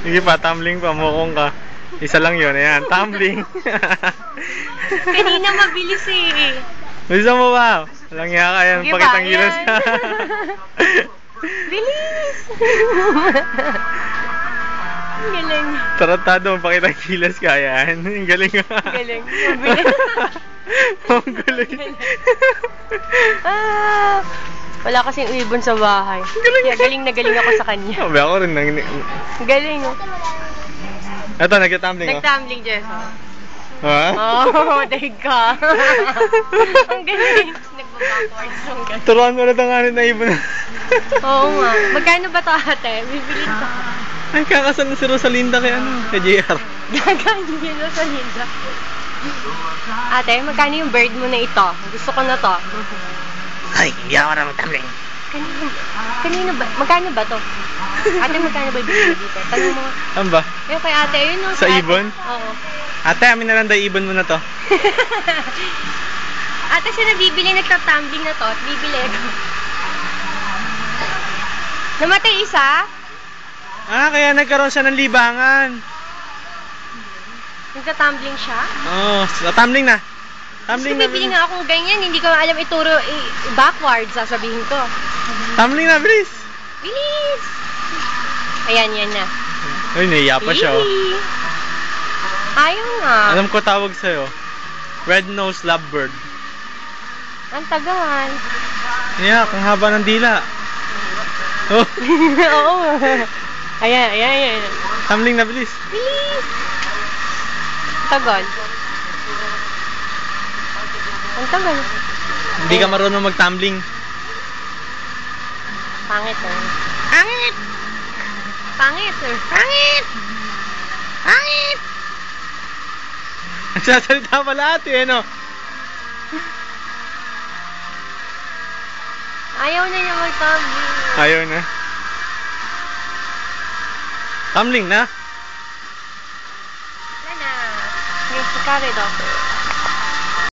Sige pa, tumbling pa, mukong ka. Isa lang yun, ayan, tumbling. Kanina mabilis eh. Bisa mo ba? Walang yaka yan, Sige pakitang pa, gilas yan. ka. Bilis! Ang galing. Taratado, pakitang gilas ka, ayan. Ang galing nga. Galing. Mabilis. Ang galing. Ah, wala kasing ibon sa bahay. Kaya galing na galing ako sa kanya. Sabi ako rin. Galing oh. Ito, nagka-tumbling oh. Nag-tumbling, Jess. Ha? Oh, dahig ka. Ang galing. Nagbabackwards. Ang galing. Turuan mo na ito nga rin na ibon. Oo nga. Magkano ba ito ate? Bibili ito. Ay, kakasal na si Rosalinda kay ano, kay JR. Gagawin yun sa Linda. Ate, magkano yung bird mo na ito? Gusto ko na to. Ay, hindi ako na mag-tumbling. Kanino ba? Magkano ba to? Ate, magkano ba ibigay dito? Tanong mo. Ano ba? Yung kay ate, yun yung Sa ate. ibon? Oo. Ate, amin na lang daw ibon mo na to. Ate, siya nabibili, nagtatumbling na to at bibili ko. Namatay isa? Ah, kaya nagkaroon siya ng libangan. Nagtatumbling siya? Oo, tumbling na. Tumbling Gusto na. bibili nga akong ganyan, hindi ko alam ituro backwards, sasabihin ko. Tumbling na, bilis. Bilis! Ayan, yan na. Ay, naiya pa siya oh. Bilis! Ayaw nga. Alam ko tawag sa'yo. Red-nosed lovebird. Ang tagal. Yeah, kung haba ng dila. Oh, Oo. Ayan, ayan, ayan. tumbling na, bilis. Bilis! Tagal. Ang tagal. Hindi ka marunong mag-tumbling. Pangit eh. Pangit! Pangit eh. Pangit! Pangit! Nagsasalita pala ate, ano? Ayaw na niya mag-tumbling. Ayaw na. Tumbling na. Wala na. Yung sikari daw.